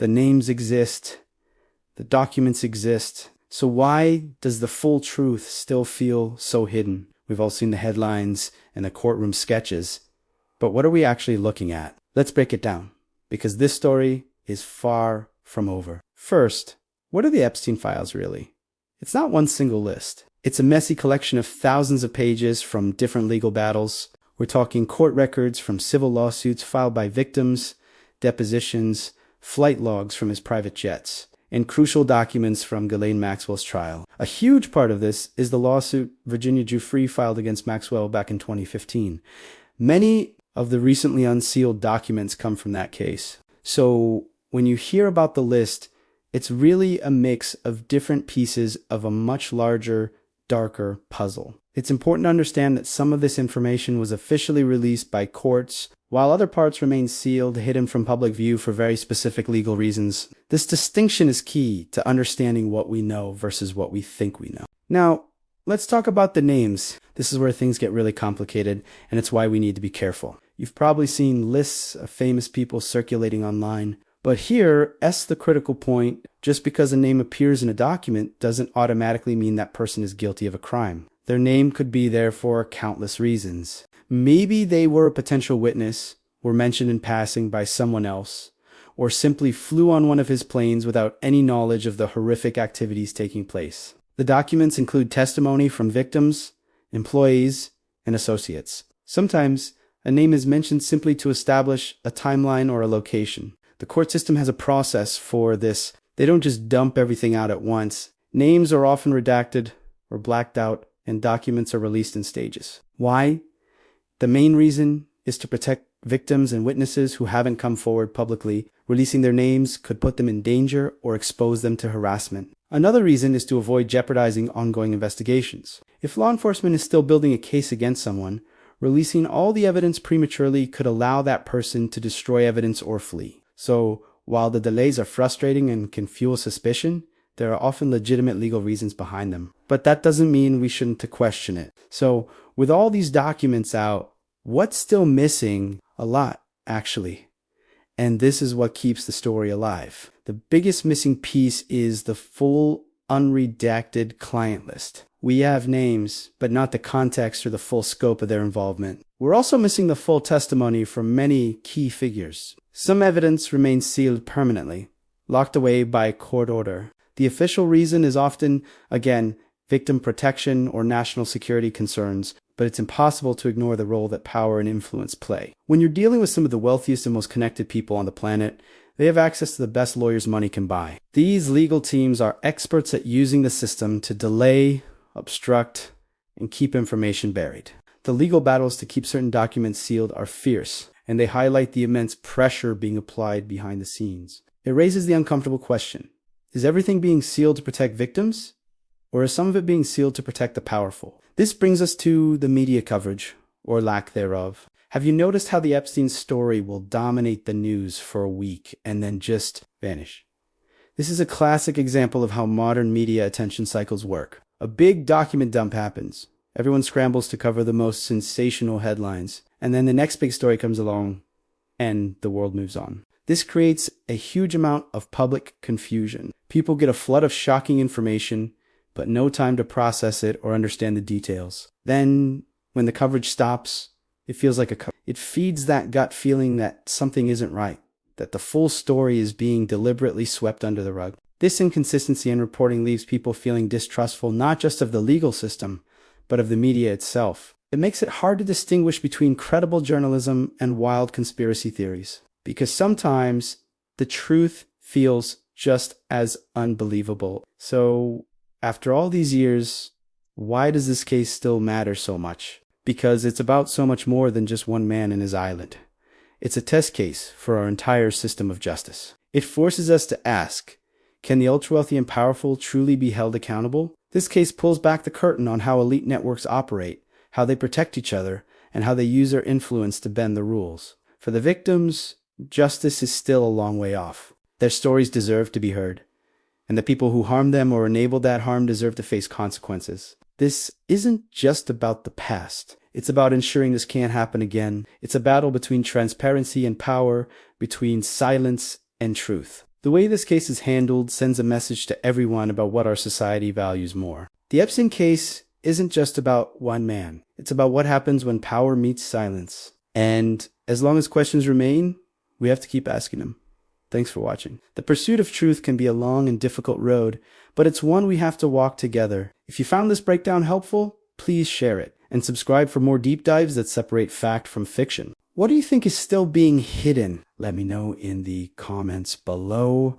The names exist. The documents exist. So why does the full truth still feel so hidden? We've all seen the headlines and the courtroom sketches. But what are we actually looking at? Let's break it down, because this story is far from over. First, what are the Epstein files really? It's not one single list. It's a messy collection of thousands of pages from different legal battles. We're talking court records from civil lawsuits filed by victims, depositions, flight logs from his private jets, and crucial documents from Ghislaine Maxwell's trial. A huge part of this is the lawsuit Virginia Giuffre filed against Maxwell back in 2015. Many of the recently unsealed documents come from that case. So when you hear about the list, it's really a mix of different pieces of a much larger, darker puzzle. It's important to understand that some of this information was officially released by courts, while other parts remain sealed, hidden from public view for very specific legal reasons. This distinction is key to understanding what we know versus what we think we know. Now, let's talk about the names. This is where things get really complicated, and it's why we need to be careful. You've probably seen lists of famous people circulating online, but here, the critical point. Just because a name appears in a document doesn't automatically mean that person is guilty of a crime. Their name could be there for countless reasons. Maybe they were a potential witness, were mentioned in passing by someone else, or simply flew on one of his planes without any knowledge of the horrific activities taking place. The documents include testimony from victims, employees, and associates. Sometimes, a name is mentioned simply to establish a timeline or a location. The court system has a process for this. They don't just dump everything out at once. Names are often redacted or blacked out, and documents are released in stages. Why? The main reason is to protect victims and witnesses who haven't come forward publicly. Releasing their names could put them in danger or expose them to harassment. Another reason is to avoid jeopardizing ongoing investigations. If law enforcement is still building a case against someone, releasing all the evidence prematurely could allow that person to destroy evidence or flee. So, while the delays are frustrating and can fuel suspicion, there are often legitimate legal reasons behind them. But that doesn't mean we shouldn't question it. So, with all these documents out, what's still missing? A lot, actually. And this is what keeps the story alive. The biggest missing piece is the full unredacted client list. We have names, but not the context or the full scope of their involvement. We're also missing the full testimony from many key figures. Some evidence remains sealed permanently, locked away by court order. The official reason is often, again, victim protection or national security concerns, but it's impossible to ignore the role that power and influence play. When you're dealing with some of the wealthiest and most connected people on the planet, they have access to the best lawyers money can buy. These legal teams are experts at using the system to delay, obstruct, and keep information buried. The legal battles to keep certain documents sealed are fierce, and they highlight the immense pressure being applied behind the scenes. It raises the uncomfortable question: is everything being sealed to protect victims, or is some of it being sealed to protect the powerful? This brings us to the media coverage, or lack thereof. Have you noticed how the Epstein story will dominate the news for a week and then just vanish? This is a classic example of how modern media attention cycles work. A big document dump happens. Everyone scrambles to cover the most sensational headlines, and then the next big story comes along, and the world moves on. This creates a huge amount of public confusion. People get a flood of shocking information, but no time to process it or understand the details. Then, when the coverage stops, it feels like it feeds that gut feeling that something isn't right, that the full story is being deliberately swept under the rug. This inconsistency in reporting leaves people feeling distrustful not just of the legal system, but of the media itself. It makes it hard to distinguish between credible journalism and wild conspiracy theories, because sometimes the truth feels just as unbelievable. So, after all these years, why does this case still matter so much? Because it's about so much more than just one man and his island. It's a test case for our entire system of justice. It forces us to ask, can the ultra-wealthy and powerful truly be held accountable? This case pulls back the curtain on how elite networks operate, how they protect each other, and how they use their influence to bend the rules. For the victims, justice is still a long way off. Their stories deserve to be heard, and the people who harmed them or enabled that harm deserve to face consequences. This isn't just about the past. It's about ensuring this can't happen again. It's a battle between transparency and power, between silence and truth. The way this case is handled sends a message to everyone about what our society values more. The Epstein case isn't just about one man. It's about what happens when power meets silence. And as long as questions remain, we have to keep asking them. Thanks for watching. The pursuit of truth can be a long and difficult road, but it's one we have to walk together. If you found this breakdown helpful, please share it and subscribe for more deep dives that separate fact from fiction. What do you think is still being hidden? Let me know in the comments below.